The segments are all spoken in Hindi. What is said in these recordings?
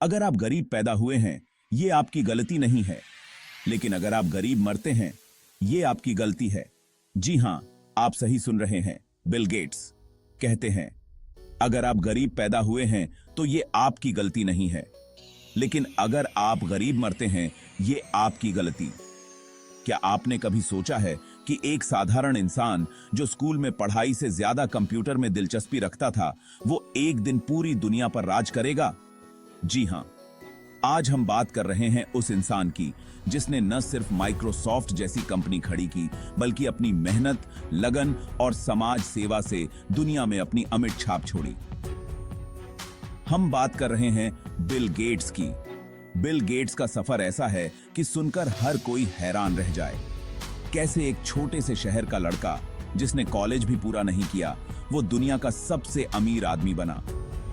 अगर आप गरीब पैदा हुए हैं, ये आपकी गलती नहीं है। लेकिन अगर आप गरीब मरते हैं, ये आपकी गलती है। जी हां, आप सही सुन रहे हैं। बिल गेट्स कहते हैं, अगर आप गरीब पैदा हुए हैं तो ये आपकी गलती नहीं है, लेकिन अगर आप गरीब मरते हैं, ये आपकी गलती। क्या आपने कभी सोचा है कि एक साधारण इंसान जो स्कूल में पढ़ाई से ज्यादा कंप्यूटर में दिलचस्पी रखता था, वो एक दिन पूरी दुनिया पर राज करेगा? जी हां, आज हम बात कर रहे हैं उस इंसान की जिसने न सिर्फ माइक्रोसॉफ्ट जैसी कंपनी खड़ी की, बल्कि अपनी मेहनत, लगन और समाज सेवा से दुनिया में अपनी अमिट छाप छोड़ी। हम बात कर रहे हैं बिल गेट्स की। बिल गेट्स का सफर ऐसा है कि सुनकर हर कोई हैरान रह जाए। कैसे एक छोटे से शहर का लड़का जिसने कॉलेज भी पूरा नहीं किया, वो दुनिया का सबसे अमीर आदमी बना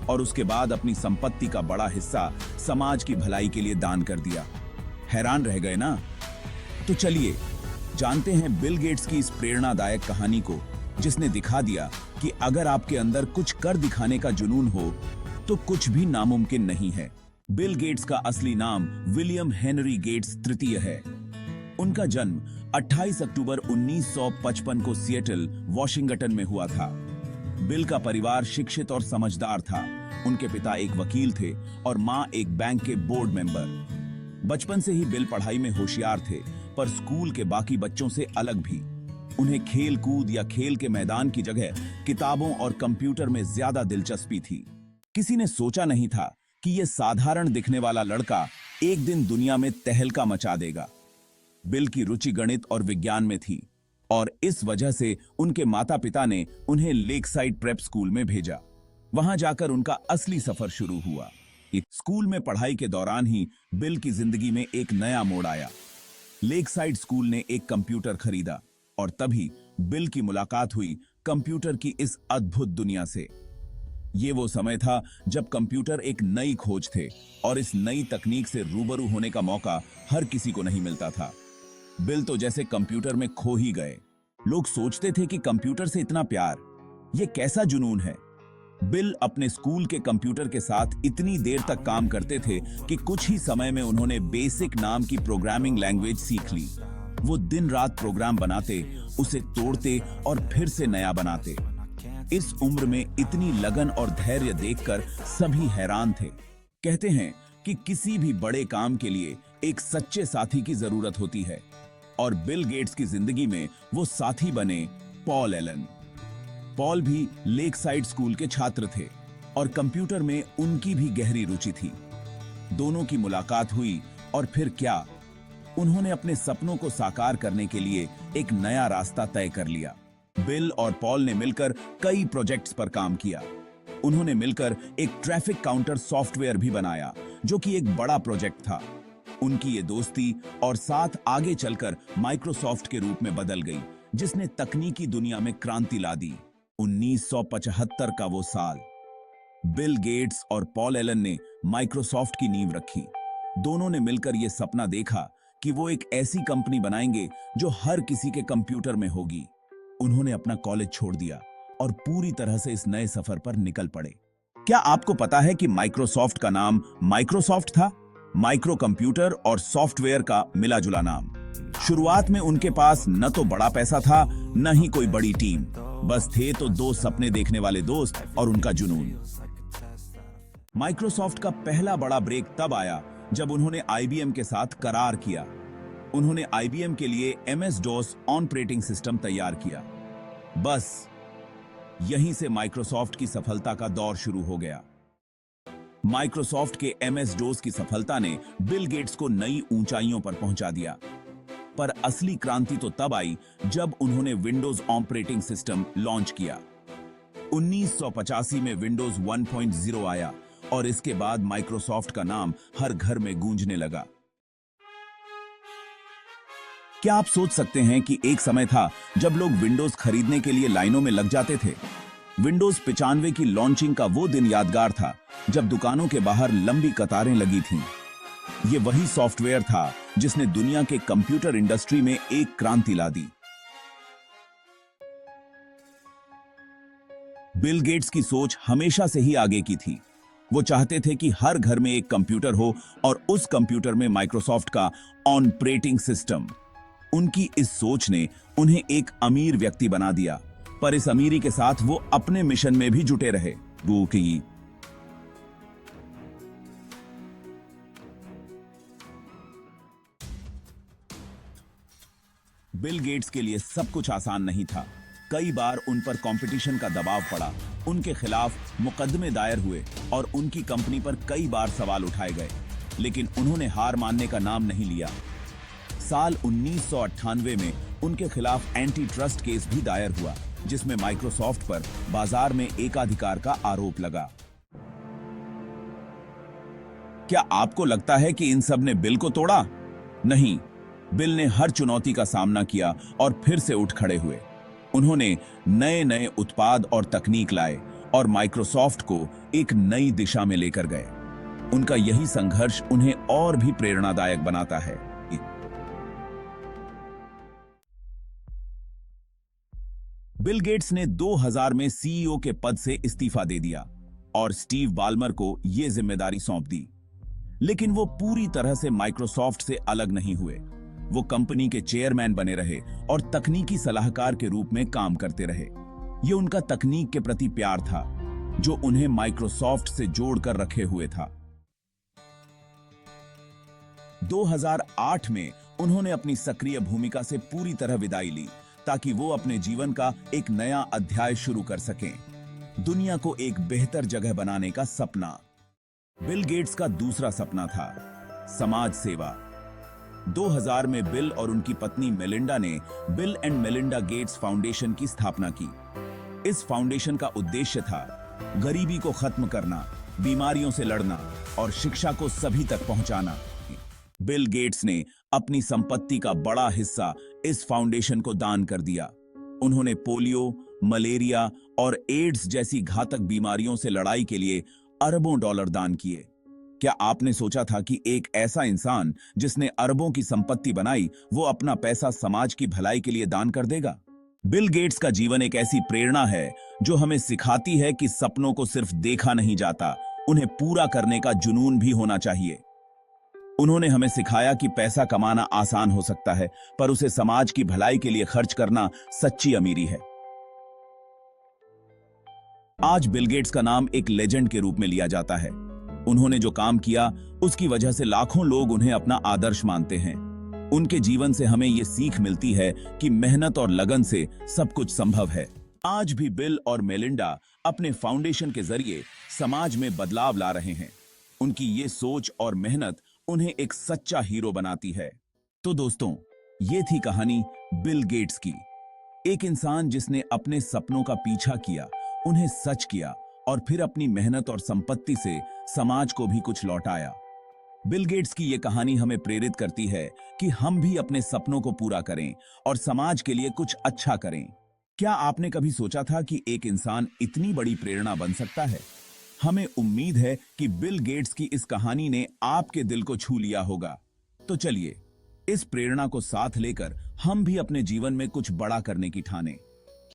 और उसके बाद अपनी संपत्ति का बड़ा हिस्सा समाज की भलाई के लिए दान कर दिया। हैरान रह गए ना? तो चलिए जानते हैं बिल गेट्स की इस प्रेरणादायक कहानी को, जिसने दिखा दिया कि अगर आपके अंदर कुछ कर दिखाने का जुनून हो तो कुछ भी नामुमकिन नहीं है। बिल गेट्स का असली नाम विलियम हेनरी गेट्स तृतीय है। उनका जन्म 28 अक्टूबर 1955 को सिएटल, वॉशिंगटन में हुआ था। बिल का परिवार शिक्षित और समझदार था। उनके पिता एक वकील थे और मां एक बैंक के बोर्ड मेंबर। बचपन से ही बिल पढ़ाई में होशियार थे, पर स्कूल के बाकी बच्चों से अलग भी। उन्हें खेल कूद या खेल के मैदान की जगह किताबों और कंप्यूटर में ज्यादा दिलचस्पी थी। किसी ने सोचा नहीं था कि यह साधारण दिखने वाला लड़का एक दिन दुनिया में तहलका मचा देगा। बिल की रुचि गणित और विज्ञान में थी और इस वजह से उनके माता पिता ने उन्हें लेकसाइड प्रेप स्कूल में भेजा। वहां जाकर उनका असली सफर शुरू हुआ। स्कूल में पढ़ाई के दौरान ही बिल की जिंदगी में एक नया मोड़ आया। लेकसाइड स्कूल ने एक कंप्यूटर खरीदा और तभी बिल की मुलाकात हुई कंप्यूटर की इस अद्भुत दुनिया से। ये वो समय था जब कंप्यूटर एक नई खोज थे और इस नई तकनीक से रूबरू होने का मौका हर किसी को नहीं मिलता था। बिल तो जैसे कंप्यूटर में खो ही गए। लोग सोचते थे कि कंप्यूटर से इतना प्यार, ये कैसा जुनून है। बिल अपने स्कूल के कंप्यूटर के साथ इतनी देर तक काम करते थे कि कुछ ही समय में उन्होंने बेसिक नाम की प्रोग्रामिंग लैंग्वेज सीख ली। वो दिन रात प्रोग्राम बनाते, उसे तोड़ते और फिर से नया बनाते। इस उम्र में इतनी लगन और धैर्य देखकर सभी हैरान थे। कहते हैं कि किसी भी बड़े काम के लिए एक सच्चे साथी की जरूरत होती है, और बिल गेट्स की जिंदगी में वो साथी बने पॉल एलन। पॉल भी लेकसाइड स्कूल के छात्र थे और कंप्यूटर में उनकी भी गहरी रुचि थी। दोनों की मुलाकात हुई और फिर क्या, उन्होंने अपने सपनों को साकार करने के लिए एक नया रास्ता तय कर लिया। बिल और पॉल ने मिलकर कई प्रोजेक्ट्स पर काम किया। उन्होंने मिलकर एक ट्रैफिक काउंटर सॉफ्टवेयर भी बनाया, जो कि एक बड़ा प्रोजेक्ट था। उनकी ये दोस्ती और साथ आगे चलकर माइक्रोसॉफ्ट के रूप में बदल गई, जिसने तकनीकी दुनिया में क्रांति ला दी। 1975 का वो साल, बिल गेट्स और पॉल एलन ने माइक्रोसॉफ्ट की नींव रखी। दोनों ने मिलकर यह सपना देखा कि वो एक ऐसी कंपनी बनाएंगे जो हर किसी के कंप्यूटर में होगी। उन्होंने अपना कॉलेज छोड़ दिया और पूरी तरह से इस नए सफर पर निकल पड़े। क्या आपको पता है कि माइक्रोसॉफ्ट का नाम माइक्रोसॉफ्ट था? माइक्रो कंप्यूटर और सॉफ्टवेयर का मिला जुला नाम। शुरुआत में उनके पास न तो बड़ा पैसा था, न ही कोई बड़ी टीम। बस थे तो दो सपने देखने वाले दोस्त और उनका जुनून। माइक्रोसॉफ्ट का पहला बड़ा ब्रेक तब आया जब उन्होंने आईबीएम के साथ करार किया। उन्होंने आईबीएम के लिए एमएस डॉस ऑपरेटिंग सिस्टम तैयार किया। बस यहीं से माइक्रोसॉफ्ट की सफलता का दौर शुरू हो गया। माइक्रोसॉफ्ट के एमएस डॉस की सफलता ने बिल गेट्स को नई ऊंचाइयों पर पहुंचा दिया। पर असली क्रांति तो तब आई जब उन्होंने विंडोज ऑपरेटिंग सिस्टम लॉन्च किया। 1985 में विंडोज 1.0 आया और इसके बाद माइक्रोसॉफ्ट का नाम हर घर में गूंजने लगा। क्या आप सोच सकते हैं कि एक समय था जब लोग विंडोज खरीदने के लिए लाइनों में लग जाते थे? विंडोज 95 की लॉन्चिंग का वो दिन यादगार था जब दुकानों के बाहर लंबी कतारें लगी थीं। ये वही सॉफ्टवेयर था जिसने दुनिया के कंप्यूटर इंडस्ट्री में एक क्रांति ला दी। बिल गेट्स की सोच हमेशा से ही आगे की थी। वो चाहते थे कि हर घर में एक कंप्यूटर हो और उस कंप्यूटर में माइक्रोसॉफ्ट का ऑपरेटिंग सिस्टम। उनकी इस सोच ने उन्हें एक अमीर व्यक्ति बना दिया, पर इस अमीरी के साथ वो अपने मिशन में भी जुटे रहे। वो की बिल गेट्स के लिए सब कुछ आसान नहीं था। कई बार उन पर कंपटीशन का दबाव पड़ा, उनके खिलाफ मुकदमे दायर हुए और उनकी कंपनी पर कई बार सवाल उठाए गए, लेकिन उन्होंने हार मानने का नाम नहीं लिया। साल 1998 में उनके खिलाफ एंटी ट्रस्ट केस भी दायर हुआ, जिसमें माइक्रोसॉफ्ट पर बाजार में एकाधिकार का आरोप लगा। क्या आपको लगता है कि इन सब ने बिल को तोड़ा? नहीं, बिल ने हर चुनौती का सामना किया और फिर से उठ खड़े हुए। उन्होंने नए नए उत्पाद और तकनीक लाए और माइक्रोसॉफ्ट को एक नई दिशा में लेकर गए। उनका यही संघर्ष उन्हें और भी प्रेरणादायक बनाता है। बिल गेट्स ने 2000 में सीईओ के पद से इस्तीफा दे दिया और स्टीव बाल्मर को यह जिम्मेदारी सौंप दी। लेकिन वो पूरी तरह से माइक्रोसॉफ्ट से अलग नहीं हुए। वो कंपनी के चेयरमैन बने रहे और तकनीकी सलाहकार के रूप में काम करते रहे। ये उनका तकनीक के प्रति प्यार था, जो उन्हें माइक्रोसॉफ्ट से जोड़कर रखे हुए था। 2008 में उन्होंने अपनी सक्रिय भूमिका से पूरी तरह विदाई ली, ताकि वो अपने जीवन का एक नया अध्याय शुरू कर सकें, दुनिया को एक बेहतर जगह बनाने का सपना। बिल गेट्स का दूसरा सपना था समाज सेवा। 2000 में बिल और उनकी पत्नी मेलिंडा ने bill and Melinda Gates foundation की स्थापना की। इस फाउंडेशन का उद्देश्य था गरीबी को खत्म करना, बीमारियों से लड़ना और शिक्षा को सभी तक पहुंचाना। बिल गेट्स ने अपनी संपत्ति का बड़ा हिस्सा इस फाउंडेशन को दान कर दिया। उन्होंने पोलियो, मलेरिया और एड्स जैसी घातक बीमारियों से लड़ाई के लिए अरबों डॉलर दान किए। क्या आपने सोचा था कि एक ऐसा इंसान जिसने अरबों की संपत्ति बनाई, वो अपना पैसा समाज की भलाई के लिए दान कर देगा? बिल गेट्स का जीवन एक ऐसी प्रेरणा है जो हमें सिखाती है कि सपनों को सिर्फ देखा नहीं जाता, उन्हें पूरा करने का जुनून भी होना चाहिए। उन्होंने हमें सिखाया कि पैसा कमाना आसान हो सकता है, पर उसे समाज की भलाई के लिए खर्च करना सच्ची अमीरी है। आज बिल गेट्स का नाम एक लेजेंड के रूप में लिया जाता है। उन्होंने जो काम किया, उसकी वजह से लाखों लोग उन्हें अपना आदर्श मानते हैं। उनके जीवन से हमें यह सीख मिलती है कि मेहनत और लगन से सब कुछ संभव है। आज भी बिल और मेलिंडा अपने फाउंडेशन के जरिए समाज में बदलाव ला रहे हैं। उनकी ये सोच और मेहनत उन्हें एक सच्चा हीरो बनाती है। तो दोस्तों, ये थी कहानी बिल गेट्स की। एक इंसान जिसने अपने सपनों का पीछा किया, उन्हें सच किया और फिर अपनी मेहनत और संपत्ति से समाज को भी कुछ लौटाया। बिल गेट्स की यह कहानी हमें प्रेरित करती है कि हम भी अपने सपनों को पूरा करें और समाज के लिए कुछ अच्छा करें। क्या आपने कभी सोचा था कि एक इंसान इतनी बड़ी प्रेरणा बन सकता है? हमें उम्मीद है कि बिल गेट्स की इस कहानी ने आपके दिल को छू लिया होगा। तो चलिए, इस प्रेरणा को साथ लेकर हम भी अपने जीवन में कुछ बड़ा करने की ठानें।